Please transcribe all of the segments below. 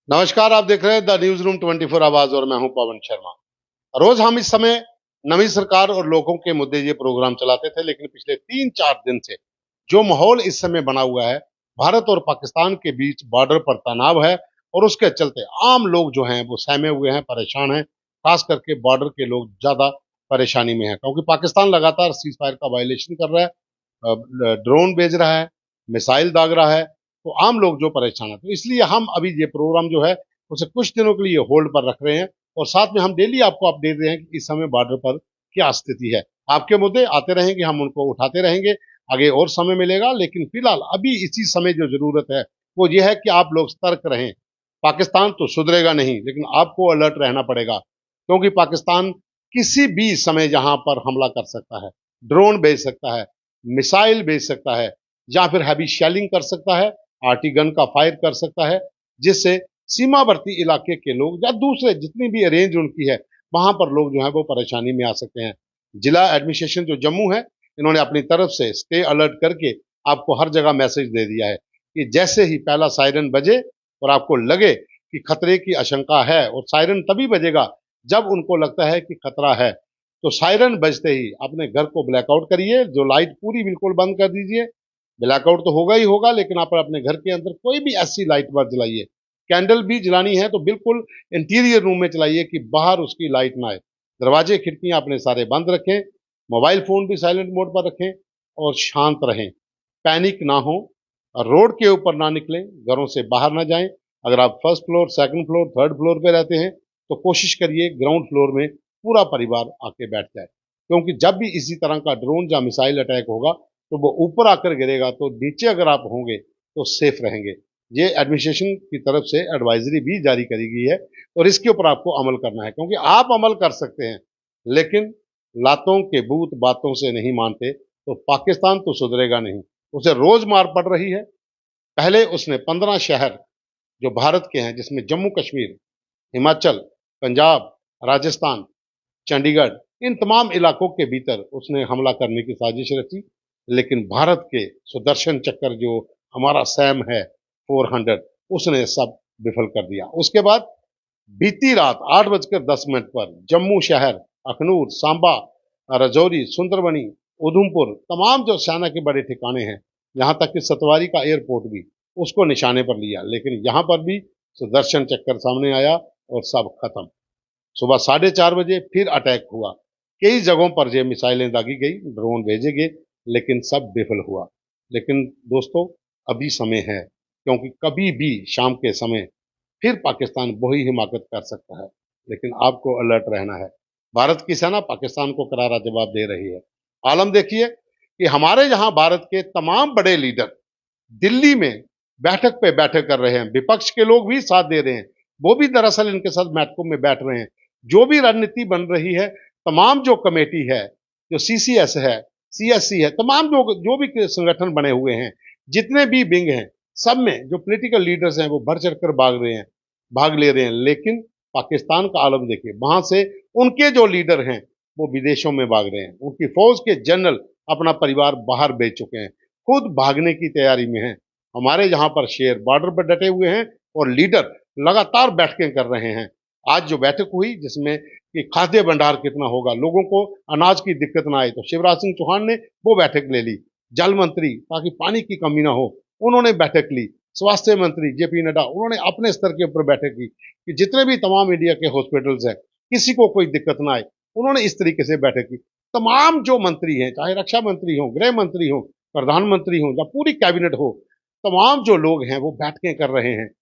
नमस्कार, आप देख रहे हैं द न्यूज रूम 24 आवाज और मैं हूं पवन शर्मा। रोज हम इस समय नवी सरकार और लोगों के मुद्दे ये प्रोग्राम चलाते थे, लेकिन पिछले 3-4 दिन से जो माहौल इस समय बना हुआ है, भारत और पाकिस्तान के बीच बॉर्डर पर तनाव है और उसके चलते आम लोग जो हैं वो सहमे हुए हैं, परेशान हैं। खास करके बॉर्डर के लोग ज्यादा परेशानी में हैं, क्योंकि पाकिस्तान लगातार सीज फायर का वायलेशन कर रहा है, ड्रोन भेज रहा है, मिसाइल दाग रहा है। तो आम लोग जो परेशान है, तो इसलिए हम अभी ये प्रोग्राम जो है उसे कुछ दिनों के लिए होल्ड पर रख रहे हैं और साथ में हम डेली आपको अपडेट दे रहे हैं कि इस समय बॉर्डर पर क्या स्थिति है। आपके मुद्दे आते रहेंगे, हम उनको उठाते रहेंगे, आगे और समय मिलेगा, लेकिन फिलहाल अभी इसी समय जो जरूरत है वो ये है कि आप लोग सतर्क रहें। पाकिस्तान तो सुधरेगा नहीं, लेकिन आपको अलर्ट रहना पड़ेगा, क्योंकि पाकिस्तान किसी भी समय यहां पर हमला कर सकता है, ड्रोन भेज सकता है, मिसाइल भेज सकता है, या फिर हैवी शेलिंग कर सकता है, आरटी गन का फायर कर सकता है, जिससे सीमावर्ती इलाके के लोग या दूसरे जितनी भी रेंज उनकी है वहां पर लोग जो है वो परेशानी में आ सकते हैं। जिला एडमिनिस्ट्रेशन जो जम्मू है, इन्होंने अपनी तरफ से स्टे अलर्ट करके आपको हर जगह मैसेज दे दिया है कि जैसे ही पहला सायरन बजे और आपको लगे कि खतरे की आशंका है, और सायरन तभी बजेगा जब उनको लगता है कि खतरा है, तो सायरन बजते ही अपने घर को ब्लैकआउट करिए, जो लाइट पूरी बिल्कुल बंद कर दीजिए। ब्लैकआउट तो होगा ही होगा, लेकिन आप अपने घर के अंदर कोई भी ऐसी लाइट मत जलाइए। कैंडल भी जलानी है तो बिल्कुल इंटीरियर रूम में चलाइए कि बाहर उसकी लाइट ना आए। दरवाजे खिड़कियां अपने सारे बंद रखें, मोबाइल फोन भी साइलेंट मोड पर रखें और शांत रहें। पैनिक ना हो, रोड के ऊपर ना निकलें, घरों से बाहर ना जाएं। अगर आप first floor, second floor, third floor पे रहते हैं तो कोशिश करिए ग्राउंड फ्लोर में पूरा परिवार आके बैठ जाए, क्योंकि जब भी इसी तरह का ड्रोन या मिसाइल अटैक होगा तो वो ऊपर आकर गिरेगा, तो नीचे अगर आप होंगे तो सेफ रहेंगे। ये एडमिनिस्ट्रेशन की तरफ से एडवाइजरी भी जारी करी गई है और इसके ऊपर आपको अमल करना है, क्योंकि आप अमल कर सकते हैं, लेकिन लातों के भूत बातों से नहीं मानते, तो पाकिस्तान तो सुधरेगा नहीं। उसे रोज मार पड़ रही है। पहले उसने 15 शहर जो भारत के हैं, जिसमें जम्मू कश्मीर, हिमाचल, पंजाब, राजस्थान, चंडीगढ़, इन तमाम इलाकों के भीतर उसने हमला करने की साजिश रची, लेकिन भारत के सुदर्शन चक्कर जो हमारा सैम है 400, उसने सब विफल कर दिया। उसके बाद बीती रात 8:10 पर जम्मू शहर, अखनूर, सांबा, राजौरी, सुंदरबनी, उधमपुर, तमाम जो सेना के बड़े ठिकाने हैं, यहां तक कि सतवारी का एयरपोर्ट भी, उसको निशाने पर लिया, लेकिन यहां पर भी सुदर्शन चक्कर सामने आया और सब खत्म। सुबह 4:30 बजे फिर अटैक हुआ। कई जगहों पर ये मिसाइलें दागी गई, ड्रोन भेजे गए, लेकिन सब विफल हुआ। लेकिन दोस्तों, अभी समय है, क्योंकि कभी भी शाम के समय फिर पाकिस्तान वही हिमाकत कर सकता है, लेकिन आपको अलर्ट रहना है। भारत की सेना पाकिस्तान को करारा जवाब दे रही है। आलम देखिए कि हमारे यहाँ भारत के तमाम बड़े लीडर दिल्ली में बैठक पे बैठक कर रहे हैं, विपक्ष के लोग भी साथ दे रहे हैं, वो भी दरअसल इनके साथ बैठकों में बैठ रहे हैं। जो भी रणनीति बन रही है, तमाम जो कमेटी है, जो सीसीएस है, सीएससी है, तमाम जो जो भी संगठन बने हुए हैं, जितने भी विंग हैं, सब में जो पॉलिटिकल लीडर्स हैं वो बढ़ चढ़कर भाग ले रहे हैं। लेकिन पाकिस्तान का आलम देखिए, वहां से उनके जो लीडर हैं वो विदेशों में भाग रहे हैं, उनकी फौज के जनरल अपना परिवार बाहर भेज चुके हैं, खुद भागने की तैयारी में हैं। हमारे यहाँ पर शेर बॉर्डर पर डटे हुए हैं और लीडर लगातार बैठकें कर रहे हैं। आज जो बैठक हुई, जिसमें कि खाद्य भंडार कितना होगा, लोगों को अनाज की दिक्कत ना आए, तो शिवराज सिंह चौहान ने वो बैठक ले ली। जल मंत्री, ताकि पानी की कमी ना हो, उन्होंने बैठक ली। स्वास्थ्य मंत्री जेपी नड्डा, उन्होंने अपने स्तर के ऊपर बैठक की कि जितने भी तमाम इंडिया के हॉस्पिटल्स हैं, किसी को कोई दिक्कत ना आए, उन्होंने इस तरीके से बैठक की। तमाम जो मंत्री हैं, चाहे रक्षा मंत्री हो, गृह मंत्री हो, प्रधानमंत्री हो या पूरी कैबिनेट हो, तमाम जो लोग हैं वो बैठकें कर रहे हैं।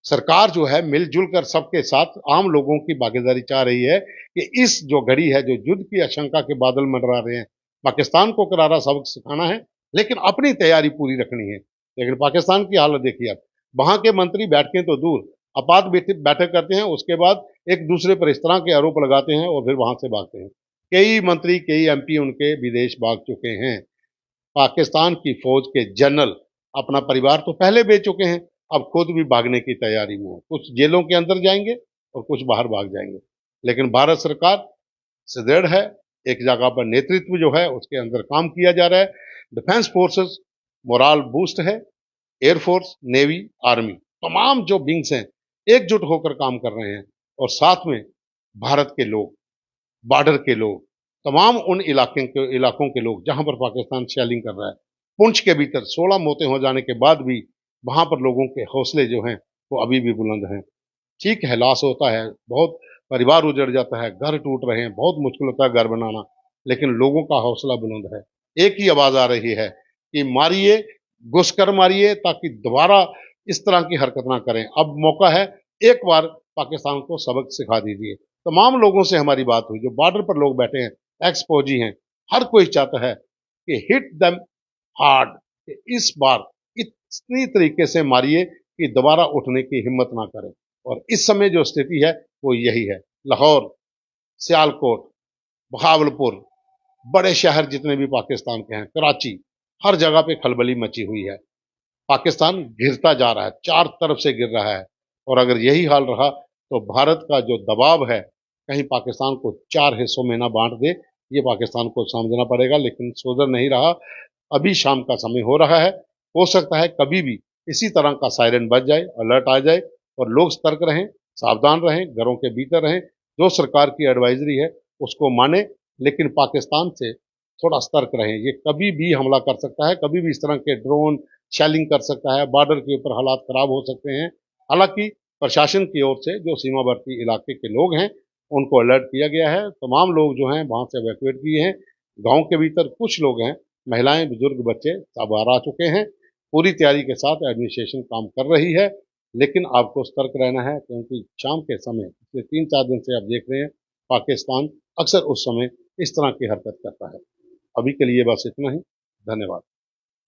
सरकार जो है मिलजुल कर सबके साथ आम लोगों की भागीदारी चाह रही है कि इस जो घड़ी है, जो युद्ध की आशंका के बादल मंडरा रहे हैं, पाकिस्तान को करारा सबक सिखाना है, लेकिन अपनी तैयारी पूरी रखनी है। लेकिन पाकिस्तान की हालत देखिए, अब वहां के मंत्री बैठकें तो दूर, आपात बैठक करते हैं, उसके बाद एक दूसरे पर इस तरह के आरोप लगाते हैं और फिर वहां से भागते हैं। कई मंत्री, कई एमपी उनके विदेश भाग चुके हैं। पाकिस्तान की फौज के जनरल अपना परिवार तो पहले भेज चुके हैं, अब खुद भी भागने की तैयारी में है। कुछ जेलों के अंदर जाएंगे और कुछ बाहर भाग जाएंगे, लेकिन भारत सरकार सुदृढ़ है। एक जगह पर नेतृत्व जो है उसके अंदर काम किया जा रहा है। डिफेंस फोर्सेस मोराल बूस्ट है, एयरफोर्स, नेवी, आर्मी, तमाम जो विंग्स हैं एकजुट होकर काम कर रहे हैं। और साथ में भारत के लोग, बॉर्डर के लोग, तमाम उन इलाकों के लोग जहां पर पाकिस्तान शेलिंग कर रहा है, पुंछ के भीतर 16 मौतें हो जाने के बाद भी वहां पर लोगों के हौसले जो हैं वो अभी भी बुलंद हैं। ठीक है, लॉस होता है, बहुत परिवार उजड़ जाता है, घर टूट रहे हैं, बहुत मुश्किल होता है घर बनाना, लेकिन लोगों का हौसला बुलंद है। एक ही आवाज आ रही है कि मारिए, घुसकर मारिए, ताकि दोबारा इस तरह की हरकत ना करें। अब मौका है, एक बार पाकिस्तान को सबक सिखा दीजिए। तमाम लोगों से हमारी बात हुई, जो बॉर्डर पर लोग बैठे हैं, एक्स फौजी हैं, हर कोई चाहता है कि हिट देम हार्ड, कि इस बार इतनी तरीके से मारिए कि दोबारा उठने की हिम्मत ना करें। और इस समय जो स्थिति है वो यही है। लाहौर, सियालकोट, बहावलपुर, बड़े शहर जितने भी पाकिस्तान के हैं, कराची, हर जगह पे खलबली मची हुई है। पाकिस्तान गिरता जा रहा है, चार तरफ से गिर रहा है। और अगर यही हाल रहा तो भारत का जो दबाव है, कहीं पाकिस्तान को चार हिस्सों में ना बांट दे, ये पाकिस्तान को समझना पड़ेगा। लेकिन सुधर नहीं रहा। अभी शाम का समय हो रहा है, हो सकता है कभी भी इसी तरह का सायरन बज जाए, अलर्ट आ जाए, और लोग सतर्क रहें, सावधान रहें, घरों के भीतर रहें, जो सरकार की एडवाइजरी है उसको माने, लेकिन पाकिस्तान से थोड़ा सतर्क रहें। ये कभी भी हमला कर सकता है, कभी भी इस तरह के ड्रोन शेलिंग कर सकता है, बॉर्डर के ऊपर हालात खराब हो सकते हैं। हालांकि प्रशासन की ओर से जो सीमावर्ती इलाके के लोग हैं उनको अलर्ट किया गया है, तमाम लोग जो हैं वहां से एवैक्यूएट किए हैं। गांव के भीतर कुछ लोग हैं, महिलाएं, बुजुर्ग, बच्चे सब बाहर आ चुके हैं। पूरी तैयारी के साथ एडमिनिस्ट्रेशन काम कर रही है, लेकिन आपको सतर्क रहना है, क्योंकि शाम के समय पिछले 3-4 दिन से आप देख रहे हैं पाकिस्तान अक्सर उस समय इस तरह की हरकत करता है। अभी के लिए बस इतना ही। धन्यवाद।